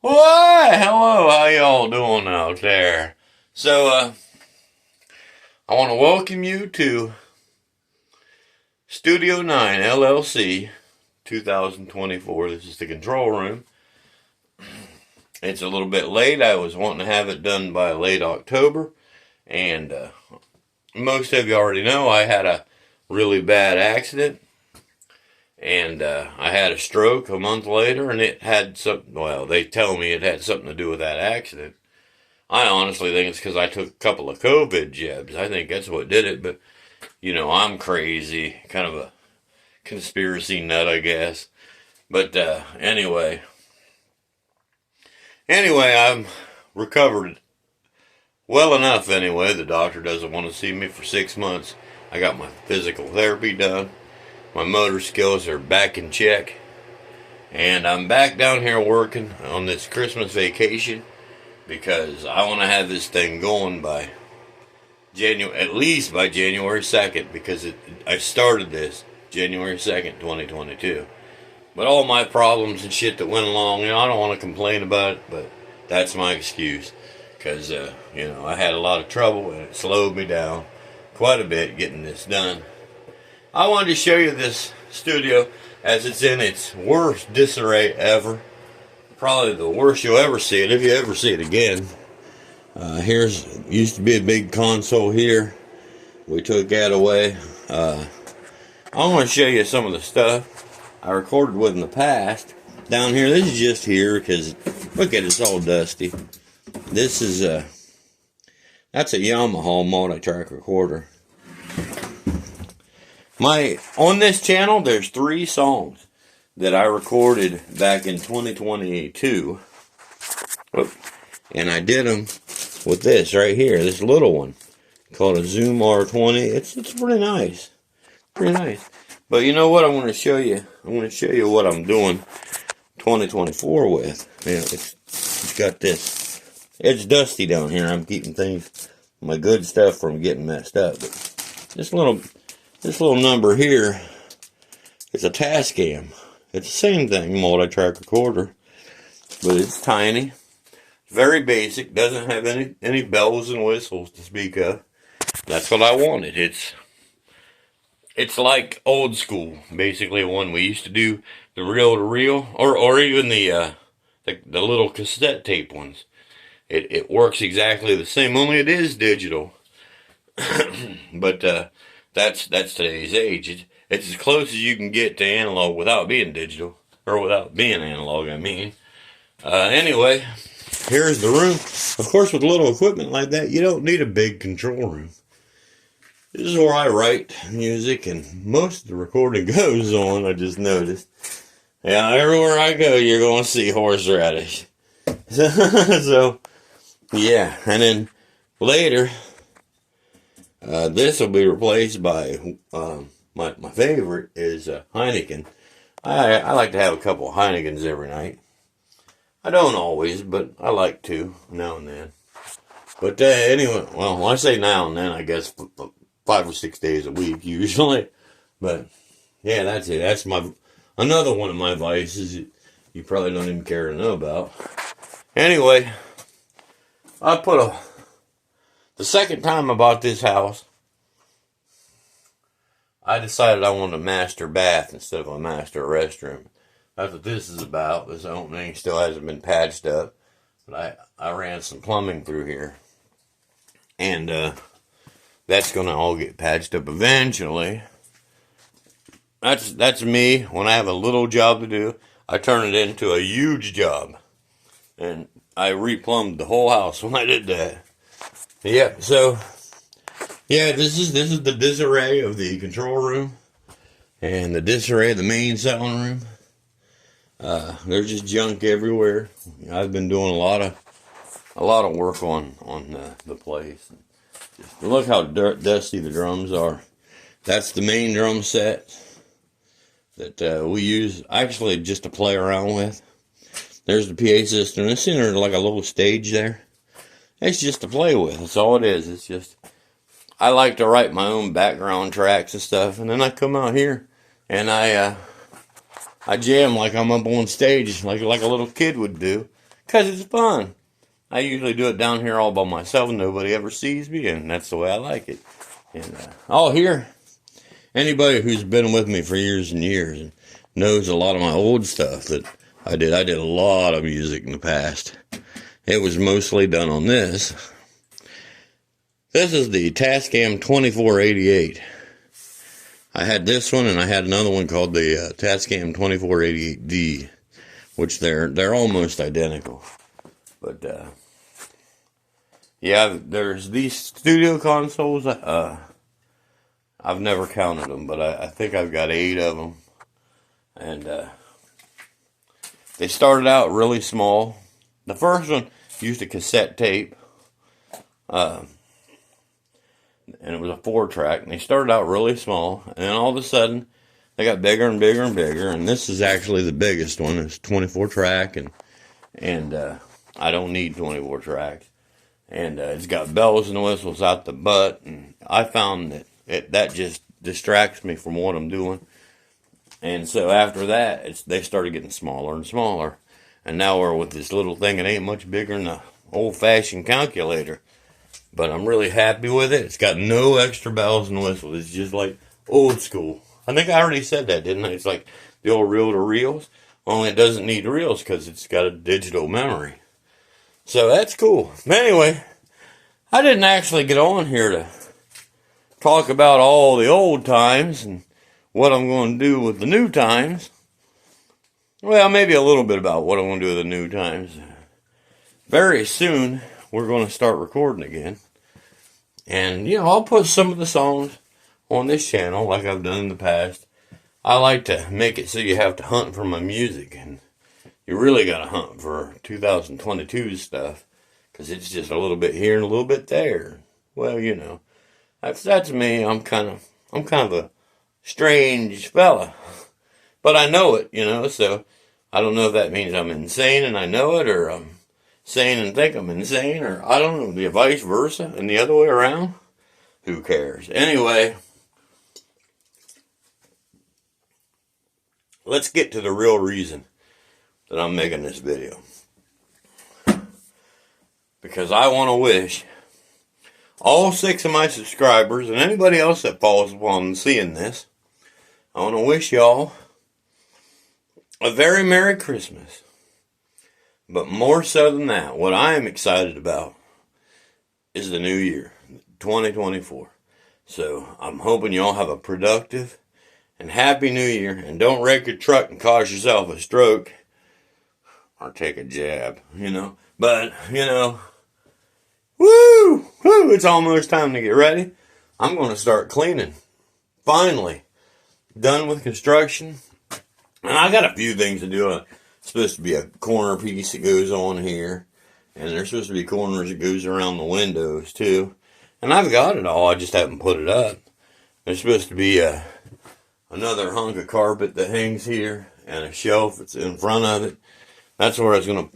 Why? Hello, how y'all doing out there? So, I want to welcome you to Studio 9 LLC 2024. This is the control room. It's a little bit late. I was wanting to have it done by late October. And most of you already know I had a really bad accident. And I had a stroke a month later, and it had something, well, they tell me it had something to do with that accident. I honestly think it's because I took a couple of COVID jabs. I think that's what did it, but, I'm crazy, kind of a conspiracy nut, I guess. But anyway, I'm recovered well enough anyway. The doctor doesn't want to see me for 6 months. I got my physical therapy done. My motor skills are back in check. And I'm back down here working on this Christmas vacation because I want to have this thing going by at least by January 2nd, because I started this January 2nd, 2022. But all my problems and shit that went along, I don't want to complain about it, but that's my excuse. Because, I had a lot of trouble and it slowed me down quite a bit getting this done. I wanted to show you this studio as it's in its worst disarray ever. Probably the worst you'll ever see it, if you ever see it again. Used to be a big console here. We took that away. I want to show you some of the stuff I recorded with in the past. Down here, this is just here because, look at it, it's all dusty. This is that's a Yamaha multi-track recorder. On this channel, there's 3 songs that I recorded back in 2022. And I did them with this right here, this little one called a Zoom R20. It's pretty nice. Pretty nice. But you know what I want to show you? I want to show you what I'm doing 2024 with. It's got this. It's dusty down here. I'm keeping my good stuff from getting messed up. But this little number here, it's a Tascam. It's the same thing, multi-track recorder, but it's tiny, very basic, doesn't have any bells and whistles to speak of. That's what I wanted. It's like old school, basically, when we used to do the reel-to-reel, or even the little cassette tape ones. It works exactly the same, only it is digital. But that's today's age. It's as close as you can get to analog without being digital, or without being analog, I mean. Anyway, here's the room. Of course, with little equipment like that, you don't need a big control room. This is where I write music, and most of the recording goes on, I just noticed. Yeah, everywhere I go, you're going to see horseradish. So, yeah, and then later, this will be replaced by my favorite is Heineken. I like to have a couple of Heinekens every night. I don't always, but I like to now and then. But anyway, well, when I say now and then, I guess 5 or 6 days a week usually. But yeah, that's it. That's another one of my vices that you probably don't even care to know about. Anyway, the second time I bought this house, I decided I wanted a master bath instead of a master restroom. That's what this is about. This opening still hasn't been patched up, but I ran some plumbing through here, and that's gonna all get patched up eventually. That's me. When I have a little job to do, I turn it into a huge job, and I replumbed the whole house when I did that. Yeah, so yeah, this is the disarray of the control room, and the disarray of the main sound room. There's just junk everywhere. I've been doing a lot of work on the place. Just look how dusty the drums are. That's the main drum set that we use actually just to play around with. There's the PA system. It's in there like a little stage there. It's just to play with. That's all it is. It's just, I like to write my own background tracks and stuff, and then I come out here and I jam like I'm up on stage, like a little kid would do. because it's fun. I usually do it down here all by myself. Nobody ever sees me, and that's the way I like it. And here, anybody who's been with me for years and years and knows a lot of my old stuff that I did. I did a lot of music in the past. It was mostly done on this. This is the Tascam 2488. I had this one, and I had another one called the Tascam 2488D, which they're almost identical. But yeah, there's these studio consoles. I've never counted them, but I think I've got 8 of them. And they started out really small. The first one used a cassette tape. And it was a 4-track. And they started out really small. And then all of a sudden, they got bigger and bigger and bigger. And this is actually the biggest one. It's 24-track. And I don't need 24 tracks. And it's got bells and whistles out the butt. And I found that just distracts me from what I'm doing. And so after that, they started getting smaller and smaller. And now we're with this little thing. It ain't much bigger than an old-fashioned calculator. But I'm really happy with it. It's got no extra bells and whistles. It's just like old school. I think I already said that, didn't I? It's like the old reel-to-reels. Only it doesn't need reels because it's got a digital memory. So that's cool. But anyway, I didn't actually get on here to talk about all the old times and what I'm going to do with the new times. Well, maybe a little bit about what I'm going to do with the new times. Very soon, we're going to start recording again. And, I'll put some of the songs on this channel like I've done in the past. I like to make it so you have to hunt for my music. And you really got to hunt for 2022 stuff. Because it's just a little bit here and a little bit there. Well, that's me. I'm kind of a strange fella. But I know it, so I don't know if that means I'm insane and I know it, or I'm sane and think I'm insane, or I don't know, the vice versa, and the other way around. Who cares? Anyway, let's get to the real reason that I'm making this video. Because I want to wish all 6 of my subscribers and anybody else that falls upon seeing this, I want to wish y'all a very Merry Christmas. But more so than that, what I am excited about is the new year, 2024. So I'm hoping y'all have a productive and happy new year. And don't wreck your truck and cause yourself a stroke. Or take a jab, But, woo! It's almost time to get ready. I'm going to start cleaning. Finally. Done with construction. And I got a few things to do. It's supposed to be a corner piece that goes on here. And there's supposed to be corners that goes around the windows, too. And I've got it all. I just haven't put it up. There's supposed to be another hunk of carpet that hangs here. And a shelf that's in front of it. That's where I was gonna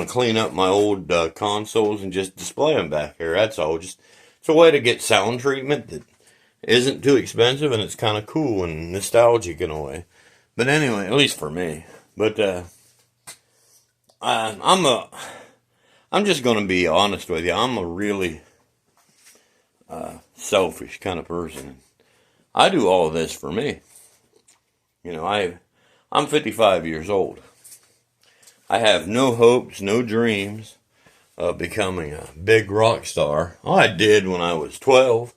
clean up my old consoles and just display them back here. That's all. Just it's a way to get sound treatment that isn't too expensive, and it's kind of cool and nostalgic in a way. But anyway, at least for me. But I'm just gonna be honest with you. I'm a really selfish kind of person. I do all of this for me. I'm 55 years old. I have no hopes, no dreams of becoming a big rock star. I did when I was 12,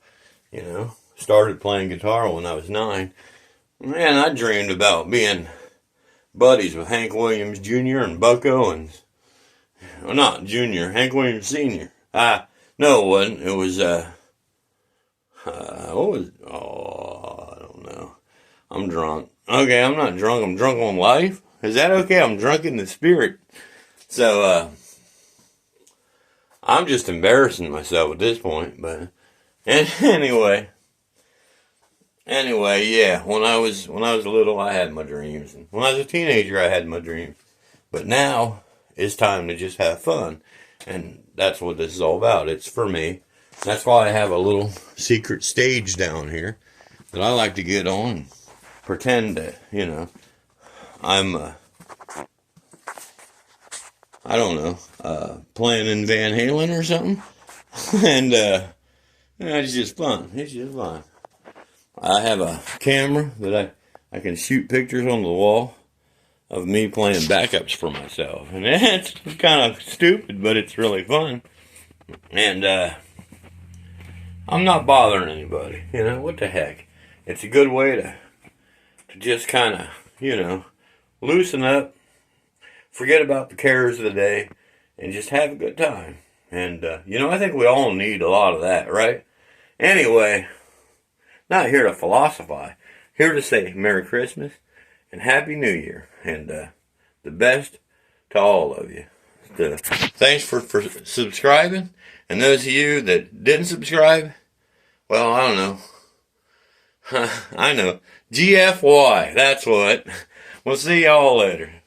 started playing guitar when I was 9. Man, I dreamed about being buddies with Hank Williams Jr. and Buck Owens. Well, not Jr., Hank Williams Sr. No, it wasn't. It was, I don't know. I'm drunk. Okay, I'm not drunk. I'm drunk on life. Is that okay? I'm drunk in the spirit. So, I'm just embarrassing myself at this point. But anyway, yeah. When I was little, I had my dreams. And when I was a teenager, I had my dreams. But now it's time to just have fun, and that's what this is all about. It's for me. That's why I have a little secret stage down here that I like to get on and pretend that I'm I don't know, playing in Van Halen or something. And it's just fun. It's just fun. I have a camera that I can shoot pictures on the wall of me playing backups for myself. And it's kind of stupid, but it's really fun. And I'm not bothering anybody. You know, what the heck? It's a good way to just kind of, you know, loosen up, forget about the cares of the day, and just have a good time. And, you know, I think we all need a lot of that, right? Anyway, not here to philosophize. Here to say Merry Christmas and Happy New Year. And the best to all of you. Thanks for subscribing. And those of you that didn't subscribe, well, I don't know. I know. GFY, that's what. We'll see y'all later.